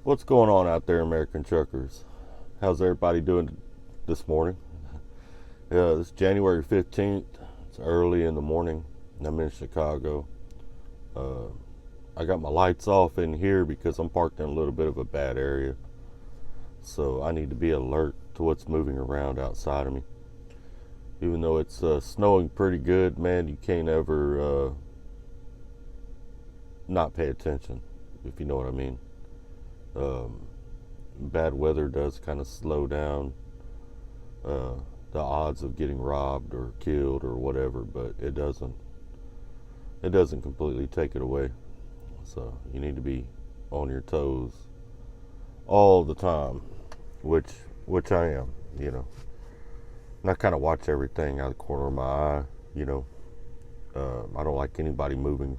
What's going on out there, American truckers? How's everybody doing this morning? It's January 15th. It's early in the morning, and I'm in Chicago. Uh, I got my lights off in here because I'm parked in a little bit of a bad area. So I need to be alert to what's moving around outside of me. Even though it's snowing pretty good, man, you can't ever not pay attention, if you know what I mean. Um, Bad weather does kind of slow down uh, the odds of getting robbed or killed or whatever, but it doesn't completely take it away. So you need to be on your toes all the time, which which I am, you know. And I kind of watch everything out of the corner of my eye, you know. I don't like anybody moving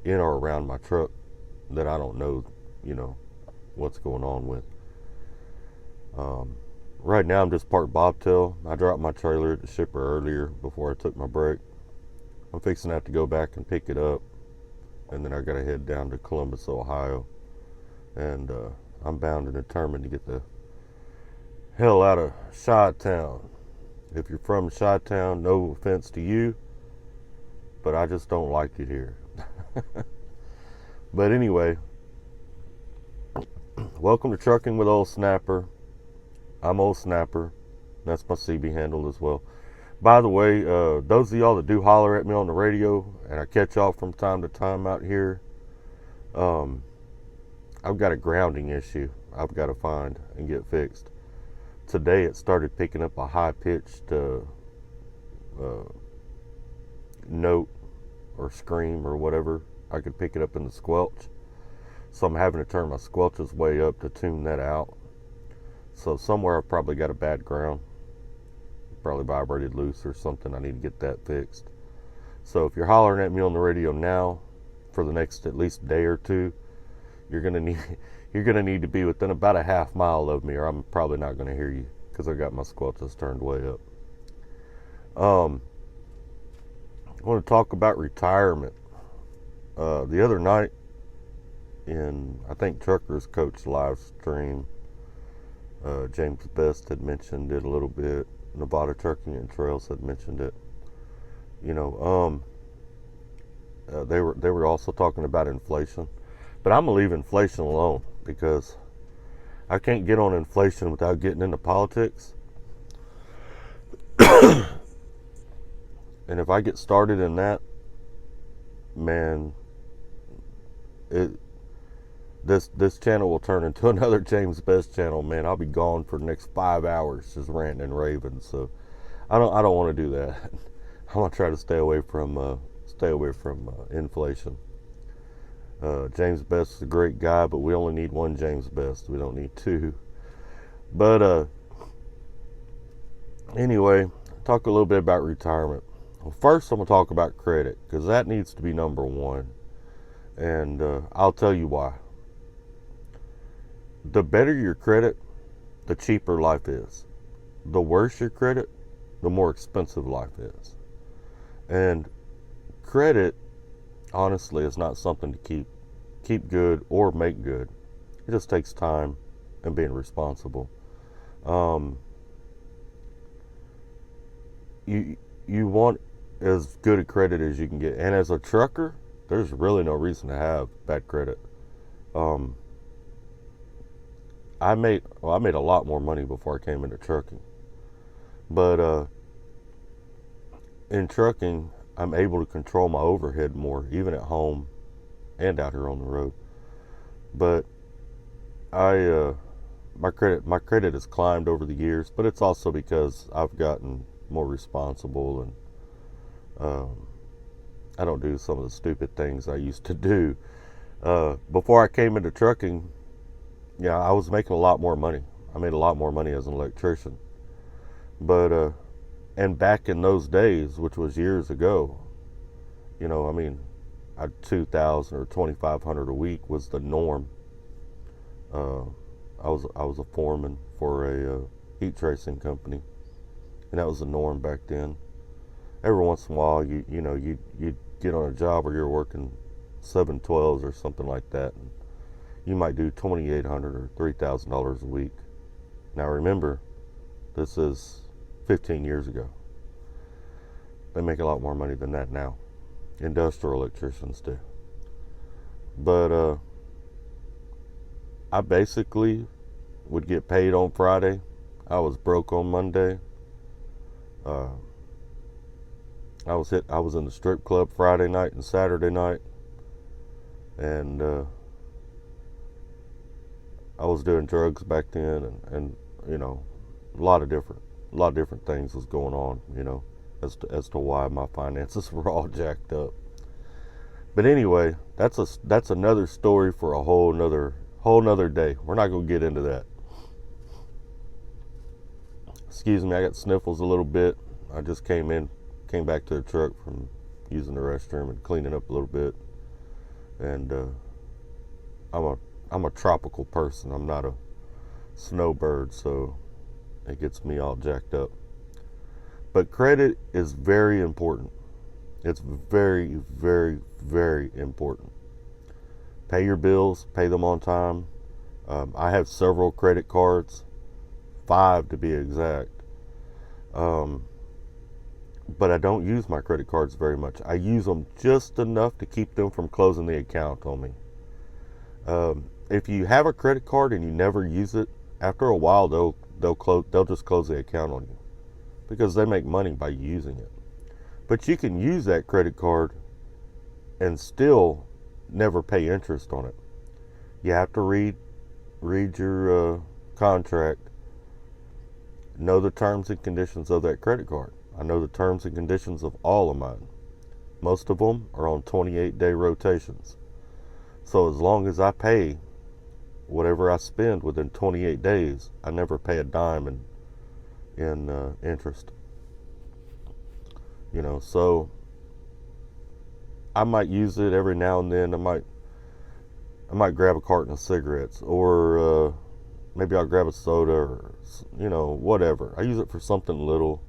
in or around my truck that I don't know, you know, what's going on with. Um, right now, I'm just parked bobtail. I dropped my trailer at the shipper earlier before I took my break. I'm fixing to have to go back and pick it up, and then I got to head down to Columbus, Ohio, and I'm bound and determined to get the hell out of Chi-Town. If you're from Chi-Town, no offense to you, but I just don't like it here. But anyway, welcome to Trucking with Ole Snapper. I'm Ole Snapper. That's my CB handle as well. By the way, those of y'all that do holler at me on the radio, and I catch y'all from time to time out here, um, I've got a grounding issue I've got to find and get fixed. Today it started picking up a high-pitched uh, note or scream or whatever. I could pick it up in the squelch. So I'm having to turn my squelches way up to tune that out. So somewhere I've probably got a bad ground. Probably vibrated loose or something. I need to get that fixed. So if you're hollering at me on the radio now for the next at least day or two, you're gonna need to be within about a half mile of me, or I'm probably not gonna hear you because I got my squelches turned way up. I want to talk about retirement. The other night in I think Truckers Coach live stream, James Best had mentioned it a little bit. Nevada Trucking and Trails had mentioned it. You know, they were also talking about inflation, but I'm gonna leave inflation alone because I can't get on inflation without getting into politics. And if I get started in that, man, it this channel will turn into another James Best channel. Man, I'll be gone for the next 5 hours just ranting and raving. So I don't want to do that. I want to try to stay away from inflation. James Best is a great guy, but we only need one James Best. We don't need two. But anyway, talk a little bit about retirement. Well, first, I'm going to talk about credit because that needs to be number one. And I'll tell you why. The better your credit, the cheaper life is. The worse your credit, the more expensive life is. And credit, honestly, is not something to keep good or make good. It just takes time and being responsible. Um, you want as good a credit as you can get, and as a trucker, there's really no reason to have bad credit. Um, I made a lot more money before I came into trucking, but in trucking, I'm able to control my overhead more, even at home and out here on the road. But I my credit has climbed over the years, but it's also because I've gotten more responsible and I don't do some of the stupid things I used to do. Before I came into trucking, yeah, I was making a lot more money. I made a lot more money as an electrician. But and back in those days, which was years ago, you know, I mean, 2,000 or 2,500 a week was the norm. Uh, I was a foreman for a heat tracing company, and that was the norm back then. Every once in a while, you get on a job where you're working 7/12s or something like that, and you might do $2,800 or $3,000 a week. Now remember, this is 15 years ago. They make a lot more money than that now. Industrial electricians do. But I basically would get paid on Friday. I was broke on Monday. I was in the strip club Friday night and Saturday night, and I was doing drugs back then, and you know, a lot of different things was going on, you know, as to why my finances were all jacked up. But anyway, that's another story for a whole nother day. We're not gonna get into that. Excuse me, I got sniffles a little bit. I just came back to the truck from using the restroom and cleaning up a little bit. And I'm a tropical person. I'm not a snowbird, so it gets me all jacked up. But credit is very important. It's very, very, very important. Pay your bills, pay them on time. I have several credit cards, 5 to be exact. But I don't use my credit cards very much. I use them just enough to keep them from closing the account on me. If you have a credit card and you never use it, after a while they'll just close the account on you because they make money by using it. But you can use that credit card and still never pay interest on it. You have to read your contract, know the terms and conditions of that credit card. I know the terms and conditions of all of mine. Most of them are on 28-day rotations. So as long as I pay whatever I spend within 28 days, I never pay a dime in interest. You know, so I might use it every now and then. I might grab a carton of cigarettes, or maybe I'll grab a soda, or you know, whatever. I use it for something little.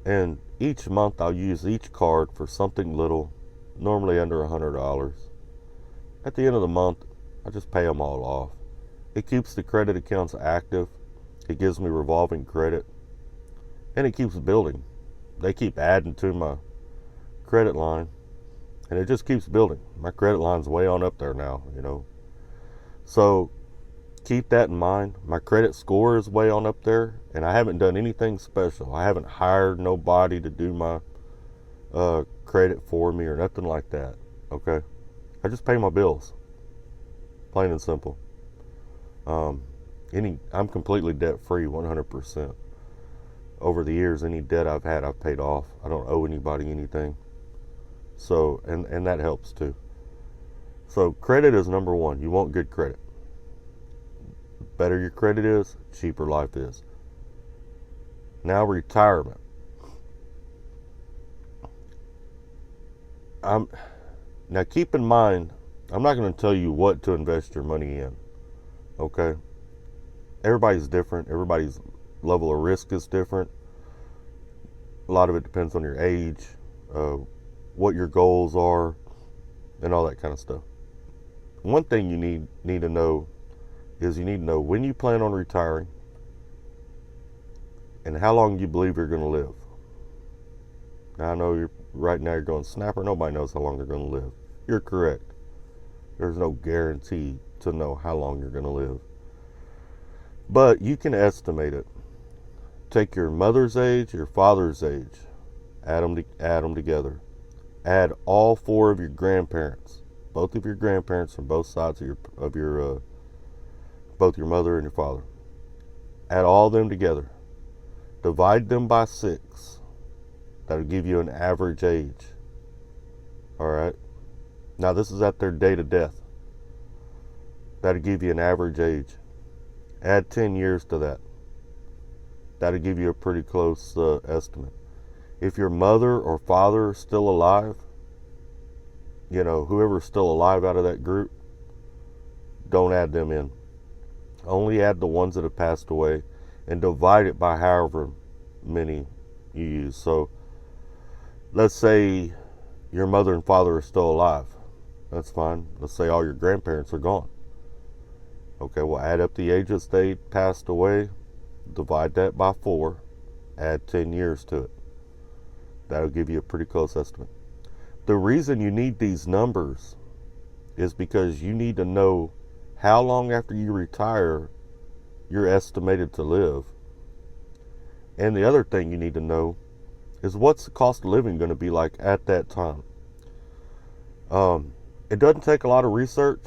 And each month I'll use each card for something little, normally under $100. At the end of the month, I just pay them all off. It keeps the credit accounts active. It gives me revolving credit. And it keeps building. They keep adding to my credit line. And it just keeps building. My credit line's way on up there now, you know. So keep that in mind. My credit score is way on up there, and I haven't done anything special. I haven't hired nobody to do my credit for me or nothing like that. Okay, I just pay my bills, plain and simple. I'm completely debt free, 100%. Over the years, any debt I've had, I've paid off. I don't owe anybody anything. So, and that helps too. So credit is number one. You want good credit. Better your credit is, cheaper life is. Now retirement. Now keep in mind, I'm not going to tell you what to invest your money in. Okay? Everybody's different. Everybody's level of risk is different. A lot of it depends on your age, what your goals are, and all that kind of stuff. One thing you need to know is you need to know when you plan on retiring and how long you believe you're going to live. Now I know right now you're going, Snapper, nobody knows how long they're going to live. You're correct. There's no guarantee to know how long you're going to live. But you can estimate it. Take your mother's age, your father's age, add them together. Add all 4 of your grandparents, both of your grandparents from both sides of your both your mother and your father. Add all of them together. Divide them by 6. That'll give you an average age. Alright? Now this is at their date of death. That'll give you an average age. Add 10 years to that. That'll give you a pretty close estimate. If your mother or father are still alive, you know, whoever's still alive out of that group, don't add them in. Only add the ones that have passed away and divide it by however many you use. So let's say your mother and father are still alive. That's fine. Let's say all your grandparents are gone. Okay, we'll add up the ages they passed away, divide that by 4, add 10 years to it. That'll give you a pretty close estimate. The reason you need these numbers is because you need to know how long after you retire you're estimated to live. And the other thing you need to know is what's the cost of living going to be like at that time. It doesn't take a lot of research,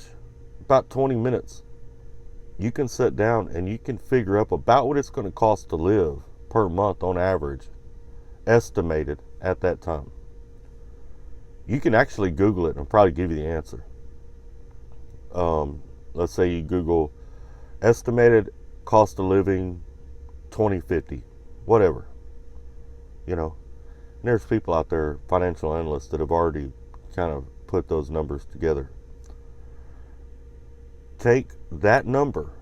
about 20 minutes. You can sit down and you can figure up about what it's going to cost to live per month on average, estimated at that time. You can actually Google it and probably give you the answer. Let's say you Google estimated cost of living 2050, whatever. You know, and there's people out there, financial analysts, that have already kind of put those numbers together. Take that number,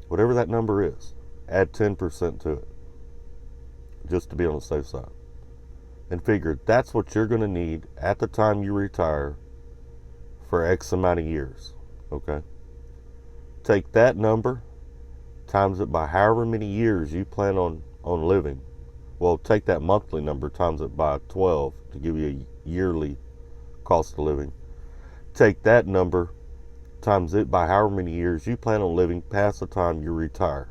whatever that number is, add 10% to it, just to be on the safe side. And figure that's what you're going to need at the time you retire for X amount of years. Okay? Take that number, times it by however many years you plan on living. Well, take that monthly number, times it by 12 to give you a yearly cost of living. Take that number, times it by however many years you plan on living past the time you retire.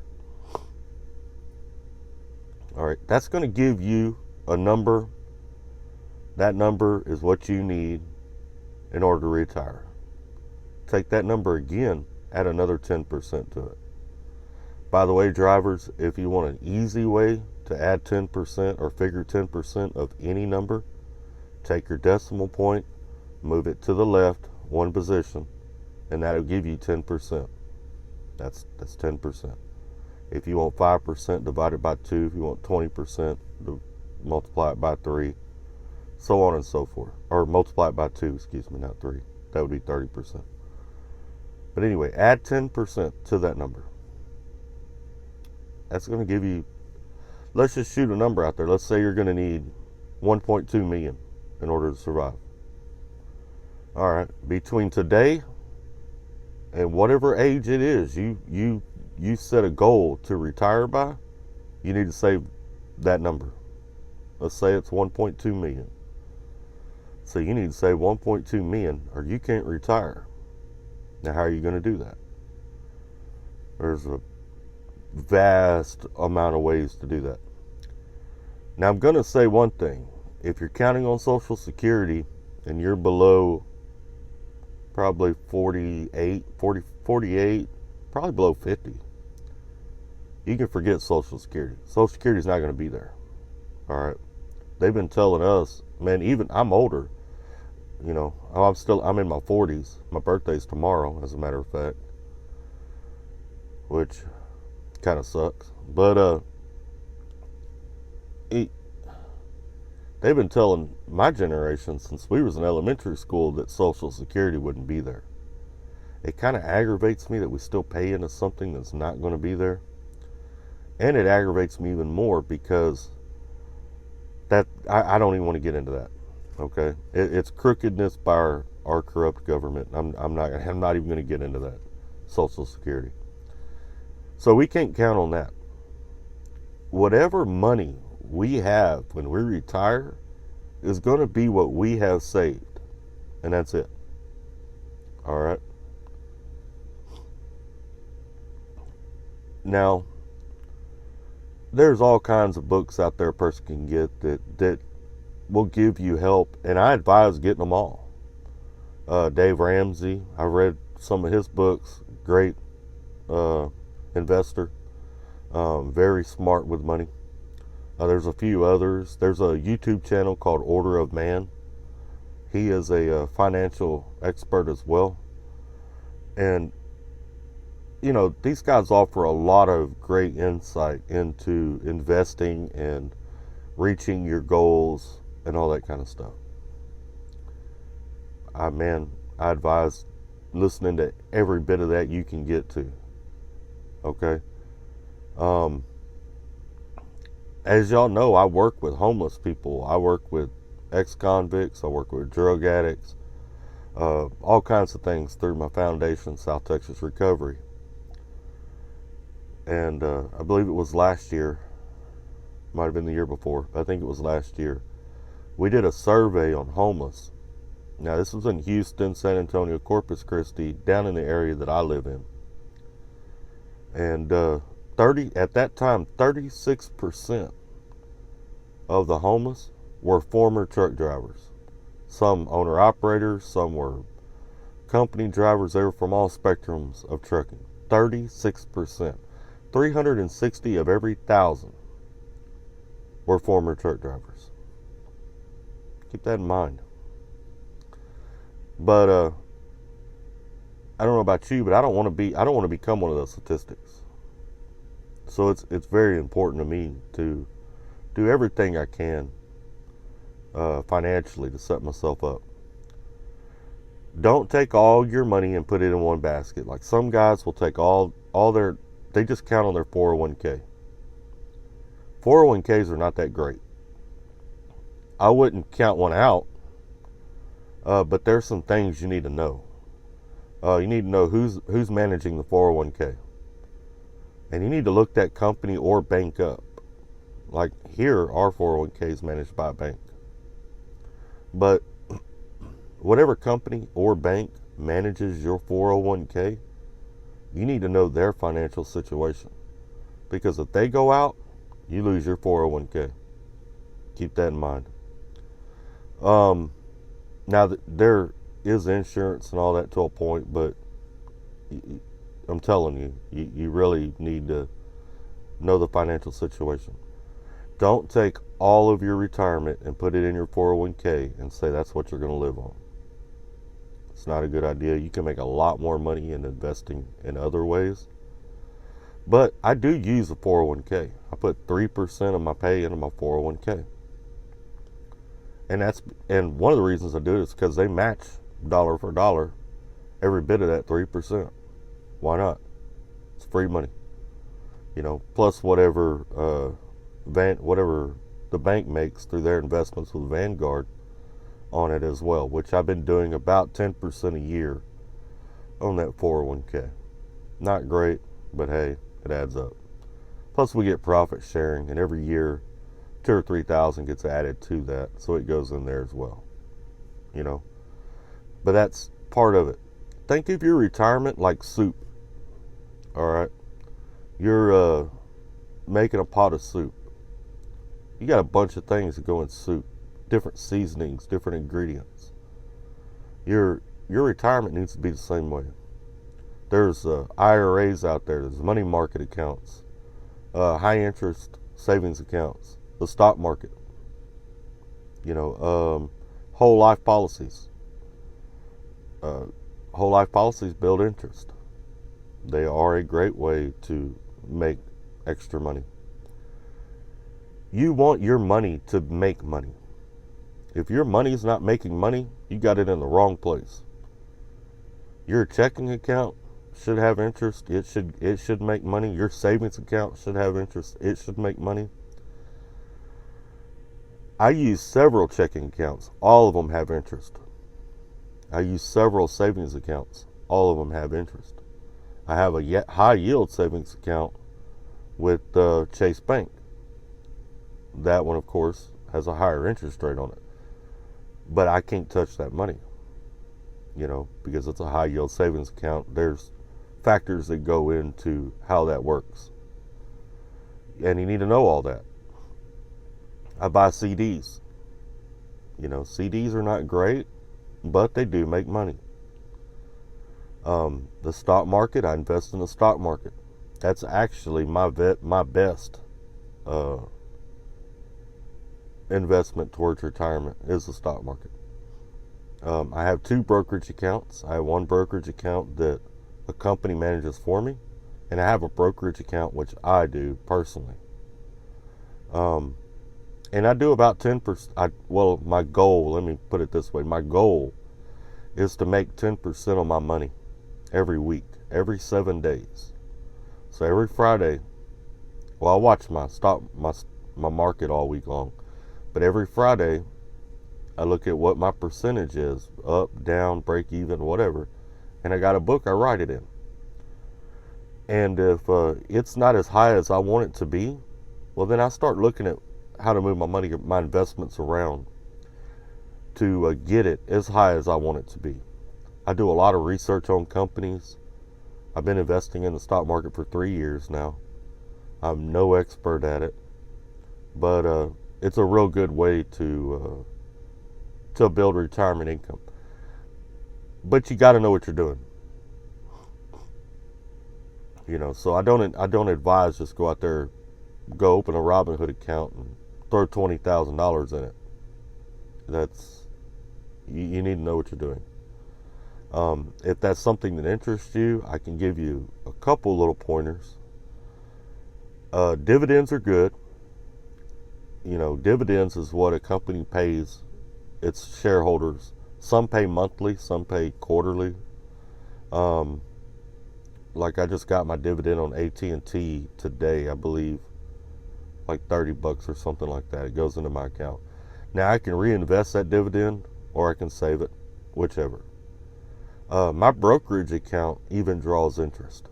All right, that's going to give you a number. That number is what you need in order to retire. Take that number again, add another 10% to it. By the way, drivers, if you want an easy way to add 10% or figure 10% of any number, take your decimal point, move it to the left one position, and that'll give you 10%. That's 10%. If you want 5%, divide it by 2. If you want 20%, multiply it by 3, so on and so forth. Or multiply it by 2, excuse me, not 3. That would be 30%. But anyway, add 10% to that number. That's going to give you, let's just shoot a number out there. Let's say you're going to need 1.2 million in order to survive. All right, between today and whatever age it is you set a goal to retire by, you need to save that number. Let's say it's 1.2 million. So you need to save 1.2 million or you can't retire. Now, how are you going to do that? There's a vast amount of ways to do that. Now, I'm going to say one thing. If you're counting on Social Security and you're below probably 48, probably below 50, you can forget Social Security. Social Security is not going to be there. All right. They've been telling us, man, even I'm older. You know, I'm in my 40s. My birthday's tomorrow, as a matter of fact, which kind of sucks. But they've been telling my generation since we was in elementary school that Social Security wouldn't be there. It kind of aggravates me that we still pay into something that's not going to be there. And it aggravates me even more because that I don't even want to get into that. Okay, it's crookedness by our corrupt government. I'm not even going to get into that. Social Security. So we can't count on that. Whatever money we have when we retire is going to be what we have saved, and that's it. All right. Now, there's all kinds of books out there a person can get that will give you help, and I advise getting them all. Dave Ramsey, I read some of his books. Great investor, very smart with money. There's a few others. There's a YouTube channel called Order of Man. He is a financial expert as well. And, you know, these guys offer a lot of great insight into investing and reaching your goals and all that kind of stuff. I advise listening to every bit of that you can get to. Okay. As y'all know, I work with homeless people. I work with ex-convicts. I work with drug addicts. All kinds of things through my foundation, South Texas Recovery. And I believe it was last year, might have been the year before, I think it was last year. We did a survey on homeless. Now, this was in Houston, San Antonio, Corpus Christi, down in the area that I live in. And at that time, 36% of the homeless were former truck drivers. Some owner-operators, some were company drivers. They were from all spectrums of trucking. 36%. 360 of every 1,000 were former truck drivers. Keep that in mind. But I don't know about you, but I don't want to become one of those statistics. So it's very important to me to do everything I can financially to set myself up. Don't take all your money and put it in one basket. Like some guys will take they just count on their 401k. 401ks are not that great. I wouldn't count one out, but there's some things you need to know. You need to know who's managing the 401k. And you need to look that company or bank up. Like here, our 401k is managed by a bank. But whatever company or bank manages your 401k, you need to know their financial situation. Because if they go out, you lose your 401k. Keep that in mind. Now, there is insurance and all that to a point, but I'm telling you, you really need to know the financial situation. Don't take all of your retirement and put it in your 401k and say that's what you're going to live on. It's not a good idea. You can make a lot more money in investing in other ways. But I do use a 401k. I put 3% of my pay into my 401k. And one of the reasons I do it is because they match dollar for dollar every bit of that 3%. Why not? It's free money. Plus whatever the bank makes through their investments with Vanguard on it as well, which I've been doing about 10% a year on that 401k. Not great, but hey, it adds up. Plus we get profit sharing, and every year 2,000 or 3,000 gets added to that, so it goes in there as well. But that's part of it. Think of your retirement like soup. All right, you're making a pot of soup. You got a bunch of things that go in soup, different seasonings, different ingredients. Your retirement needs to be the same way. There's IRAs out there. There's money market accounts, high interest savings accounts, the stock market. Whole life policies. Whole life policies build interest. They are a great way to make extra money. You want your money to make money. If your money's not making money, you got it in the wrong place. Your checking account should have interest. It should make money. Your savings account should have interest. It should make money. I use several checking accounts. All of them have interest. I use several savings accounts. All of them have interest. I have a high yield savings account with Chase Bank. That one, of course, has a higher interest rate on it. But I can't touch that money, because it's a high yield savings account. There's factors that go into how that works. And you need to know all that. I buy CDs. CDs are not great, but they do make money. The stock market, I invest in the stock market. That's actually my best investment towards retirement is the stock market. I have 2 brokerage accounts. I have one brokerage account that a company manages for me, and I have a brokerage account which I do personally. And I do about 10%. My goal, let me put it this way, my goal is to make 10% of my money every week, every 7 days. So every Friday, I watch my market all week long, but every Friday I look at what my percentage is, up, down, break even, whatever, and I got a book I write it in. And if it's not as high as I want it to be, well, then I start looking at how to move my money, my investments around to get it as high as I want it to be. I do a lot of research on companies. I've been investing in the stock market for 3 years now. I'm no expert at it, but it's a real good way to build retirement income. But you got to know what you're doing. So I don't advise just go out there, go open a Robinhood account and throw $20,000 in it. That's you need to know what you're doing. If that's something that interests you, I can give you a couple little pointers. Dividends are good. Dividends is what a company pays its shareholders. Some pay monthly, some pay quarterly. Like I just got my dividend on AT&T today, I believe, like $30 or something like that. It goes into my account. Now I can reinvest that dividend or I can save it, whichever. My brokerage account even draws interest.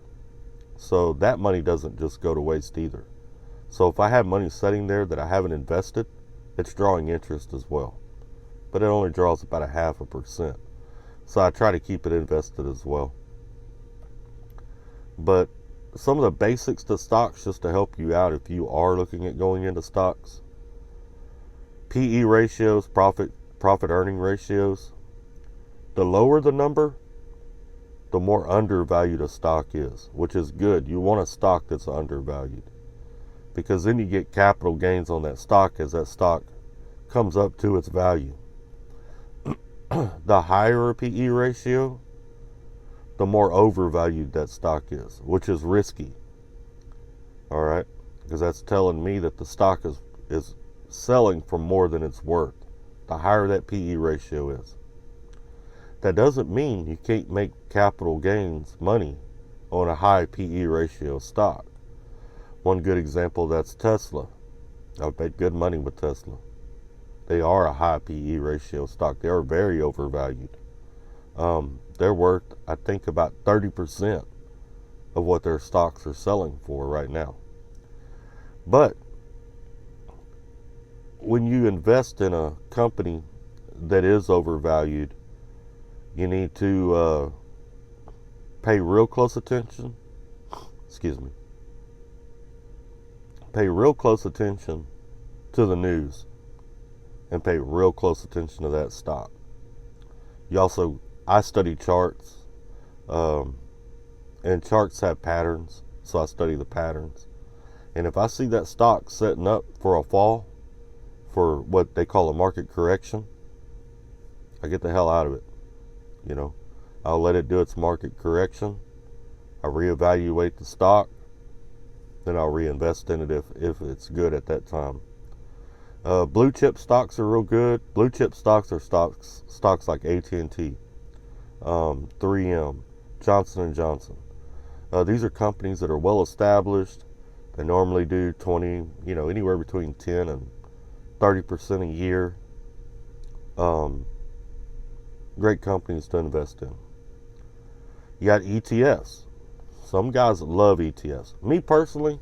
So that money doesn't just go to waste either. So if I have money sitting there that I haven't invested, it's drawing interest as well. But it only draws about 0.5%. So I try to keep it invested as well. But some of the basics to stocks, just to help you out if you are looking at going into stocks. PE ratios, profit earning ratios. The lower the number, the more undervalued a stock is, which is good. You want a stock that's undervalued, because then you get capital gains on that stock as that stock comes up to its value. The higher a PE ratio, the more overvalued that stock is, which is risky. All right, because that's telling me that the stock is selling for more than it's worth. The higher that PE ratio is. That doesn't mean you can't make capital gains, money, on a high PE ratio stock. One good example, that's Tesla. I've made good money with Tesla. They are a high PE ratio stock. They are very overvalued. They're worth, I think, about 30% of what their stocks are selling for right now. But when you invest in a company that is overvalued, you need to pay real close attention. Excuse me. Pay real close attention to the news and pay real close attention to that stock. I study charts, and charts have patterns, so I study the patterns. And if I see that stock setting up for a fall, for what they call a market correction, I get the hell out of it. I'll let it do its market correction. I reevaluate the stock, then I'll reinvest in it if it's good at that time. Blue chip stocks are real good. Blue chip stocks are stocks like AT&T, 3M, Johnson & Johnson. These are companies that are well established. They normally do anywhere between 10 and 30% a year. Great companies to invest in. You got ETFs. Some guys love ETFs. Me personally,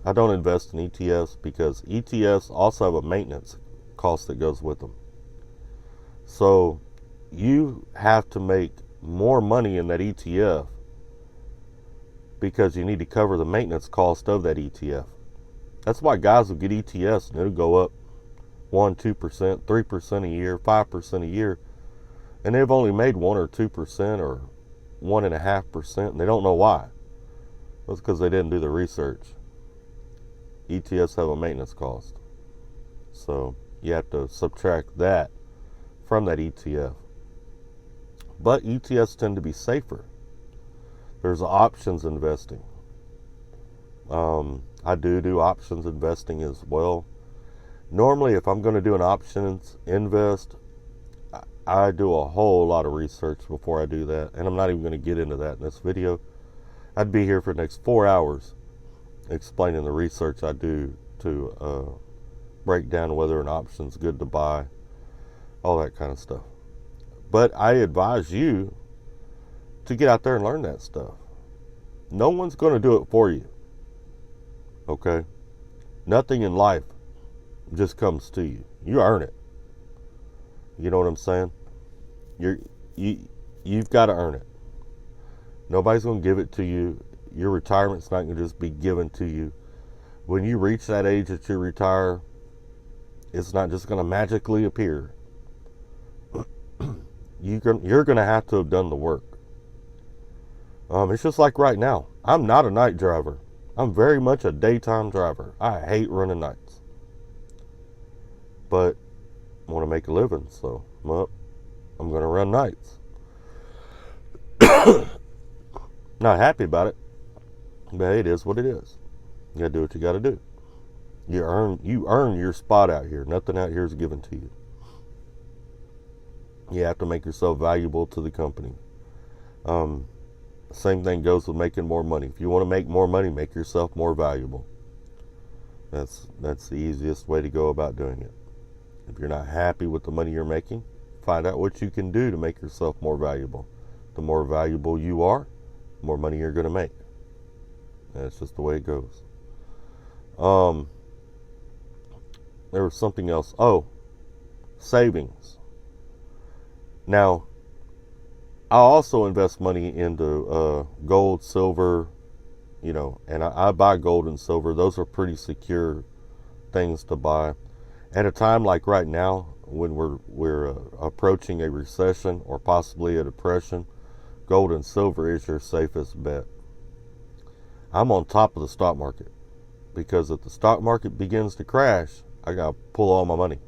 I don't invest in ETFs because ETFs also have a maintenance cost that goes with them. So you have to make more money in that ETF because you need to cover the maintenance cost of that ETF. That's why guys will get ETFs and it'll go up 1%, 2%, 3% a year, 5% a year, and they've only made 1 or 2% or 1.5%, and they don't know why. That's because they didn't do the research. ETFs have a maintenance cost, so you have to subtract that from that ETF. But ETFs tend to be safer. There's options investing. I do options investing as well. Normally, if I'm going to do an options invest, I do a whole lot of research before I do that, and I'm not even going to get into that in this video. I'd be here for the next 4 hours explaining the research I do to break down whether an option's good to buy, all that kind of stuff. But I advise you to get out there and learn that stuff. No one's going to do it for you. Okay? Nothing in life just comes to you. You earn it. You know what I'm saying? You've got to earn it. Nobody's going to give it to you. Your retirement's not going to just be given to you. When you reach that age that you retire, it's not just going to magically appear. You're going to have to have done the work. It's just like right now. I'm not a night driver. I'm very much a daytime driver. I hate running nights. But I want to make a living, so I'm going to run nights. Not happy about it, but hey, it is what it is. You got to do what you got to do. You earn your spot out here. Nothing out here is given to you. You have to make yourself valuable to the company. Same thing goes with making more money. If you want to make more money, make yourself more valuable. That's the easiest way to go about doing it. If you're not happy with the money you're making, find out what you can do to make yourself more valuable. The more valuable you are, the more money you're going to make. That's just the way it goes. There was something else. Oh, savings. Now, I also invest money into gold, silver, and I buy gold and silver. Those are pretty secure things to buy. At a time like right now, when we're approaching a recession or possibly a depression, gold and silver is your safest bet. I'm on top of the stock market because if the stock market begins to crash, I got to pull all my money.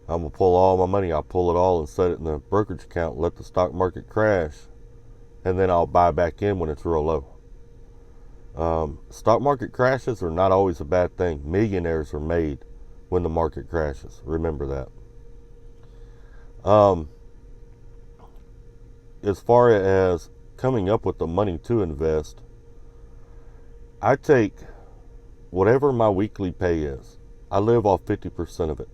I'm going to pull all my money. I'll pull it all and set it in the brokerage account, let the stock market crash, and then I'll buy back in when it's real low. Stock market crashes are not always a bad thing. Millionaires are made when the market crashes. Remember that. As far as coming up with the money to invest, I take whatever my weekly pay is. I live off 50% of it.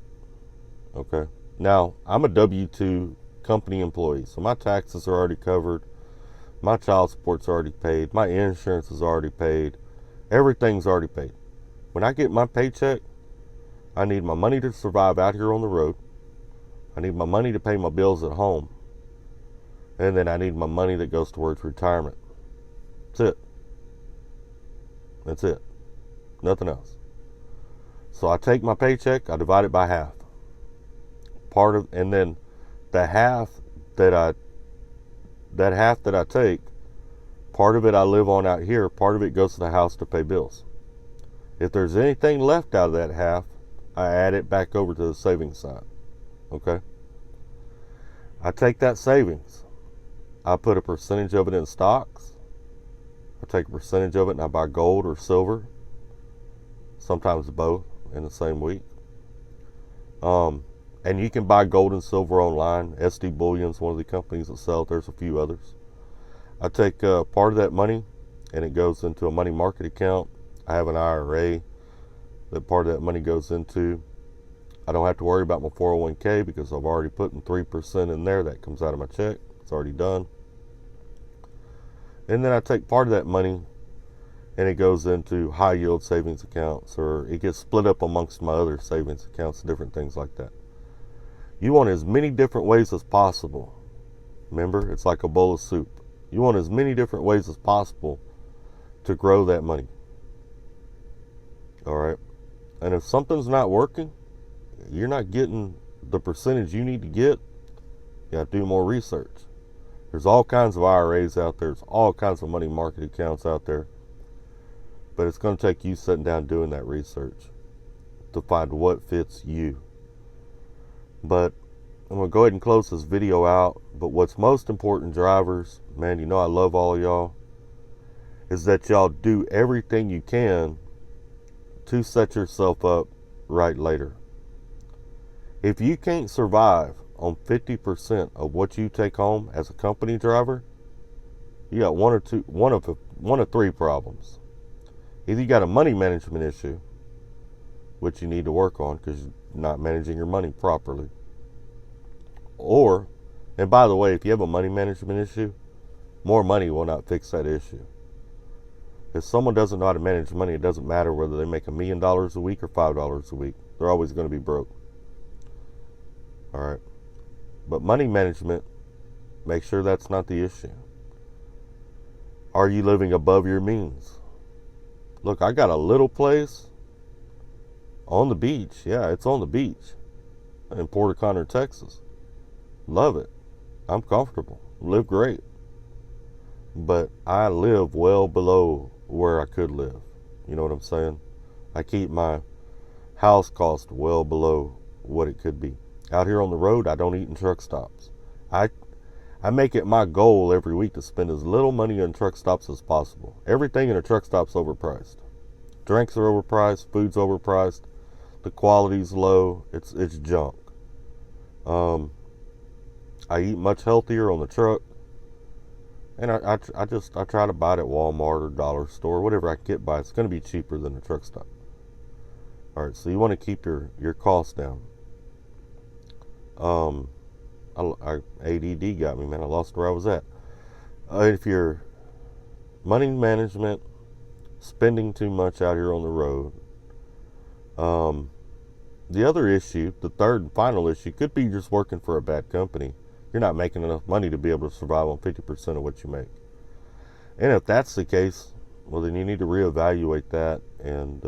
Okay. Now, I'm a W-2 company employee, so my taxes are already covered. My child support's already paid. My insurance is already paid. Everything's already paid. When I get my paycheck, I need my money to survive out here on the road. I need my money to pay my bills at home. And then I need my money that goes towards retirement. That's it. That's it. Nothing else. So I take my paycheck, I divide it by half. And then the half that I take, part of it I live on out here, part of it goes to the house to pay bills. If there's anything left out of that half, I add it back over to the savings side. Okay? I take that savings, I put a percentage of it in stocks. I take a percentage of it and I buy gold or silver. Sometimes both in the same week. And you can buy gold and silver online. SD Bullion is one of the companies that sell it. There's a few others. I take part of that money and it goes into a money market account. I have an IRA that part of that money goes into. I don't have to worry about my 401k because I've already put in 3% in there. That comes out of my check. It's already done. And then I take part of that money and it goes into high yield savings accounts, or it gets split up amongst my other savings accounts, different things like that. You want as many different ways as possible. Remember, it's like a bowl of soup. You want as many different ways as possible to grow that money. All right. And if something's not working, you're not getting the percentage you need to get, you have to do more research. There's all kinds of IRAs out there. There's all kinds of money market accounts out there. But it's going to take you sitting down doing that research to find what fits you. But I'm going to go ahead and close this video out. But what's most important, drivers, man, you know I love all of y'all, is that y'all do everything you can to set yourself up right later. If you can't survive on 50% of what you take home as a company driver, you got one of three problems. Either you got a money management issue, which you need to work on because you're not managing your money properly. Or, and by the way, if you have a money management issue, more money will not fix that issue. If someone doesn't know how to manage money, it doesn't matter whether they make $1 million a week or $5 a week. They're always going to be broke. All right. But money management, make sure that's not the issue. Are you living above your means? Look, I got a little place on the beach. Yeah, it's on the beach in Port O'Connor, Texas. Love it. I'm comfortable. Live great. But I live well below where I could live. You know what I'm saying? I keep my house cost well below what it could be. Out here on the road, I don't eat in truck stops. I make it my goal every week to spend as little money in truck stops as possible. Everything in a truck stop's overpriced. Drinks are overpriced, food's overpriced, the quality's low, it's junk. I eat much healthier on the truck, and I try to buy it at Walmart or Dollar Store, whatever I can get by. It's going to be cheaper than a truck stop. All right, so you want to keep your costs down. ADD got me, man. I lost where I was at. If you're money management, spending too much out here on the road. The other issue, the third and final issue, could be just working for a bad company. You're not making enough money to be able to survive on 50% of what you make. And if that's the case, well, then you need to reevaluate that. And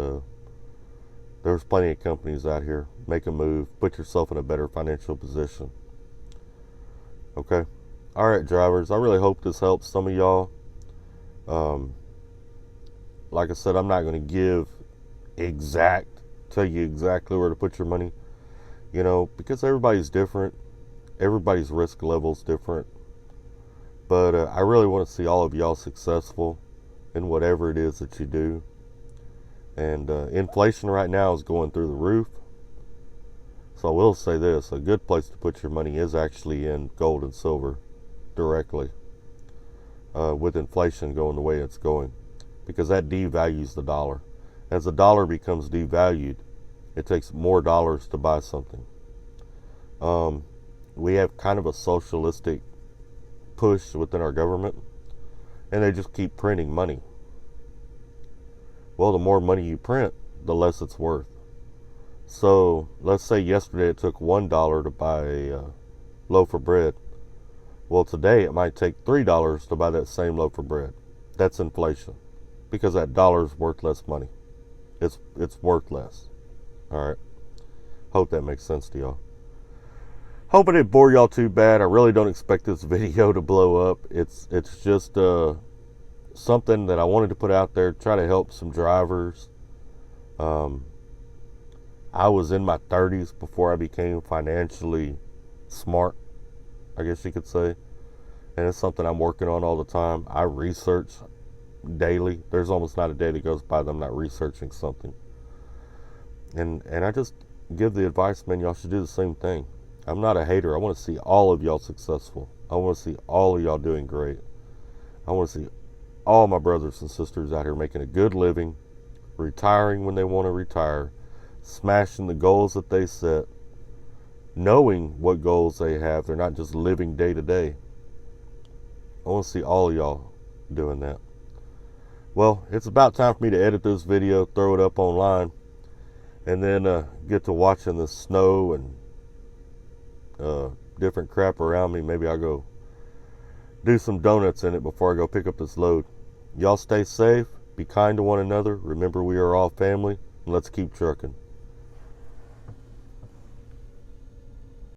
there's plenty of companies out here. Make a move. Put yourself in a better financial position. Okay? All right, drivers. I really hope this helps some of y'all. Like I said, I'm not going to tell you exactly where to put your money, because everybody's different. Everybody's risk level's different. But I really want to see all of y'all successful in whatever it is that you do. And inflation right now is going through the roof. So I will say this, a good place to put your money is actually in gold and silver directly, with inflation going the way it's going, because that devalues the dollar. As the dollar becomes devalued, it takes more dollars to buy something. We have kind of a socialistic push within our government, and they just keep printing money. Well, the more money you print, the less it's worth. So let's say yesterday it took $1 to buy a loaf of bread. Well, today it might take $3 to buy that same loaf of bread. That's inflation, because that dollar's worth less money. It's worth less. All right. Hope that makes sense to y'all. Hope I didn't bore y'all too bad. I really don't expect this video to blow up. It's just something that I wanted to put out there, try to help some drivers. I was in my 30s before I became financially smart, I guess you could say. And it's something I'm working on all the time. I research daily. There's almost not a day that goes by that I'm not researching something. And I just give the advice, man, y'all should do the same thing. I'm not a hater. I want to see all of y'all successful. I want to see all of y'all doing great. I want to see all my brothers and sisters out here making a good living, retiring when they want to retire, smashing the goals that they set, knowing what goals they have. They're not just living day to day. I want to see all of y'all doing that. Well, it's about time for me to edit this video, throw it up online, and then get to watching the snow and different crap around me. Maybe I'll go do some donuts in it before I go pick up this load. Y'all stay safe. Be kind to one another. Remember, we are all family. And let's keep trucking.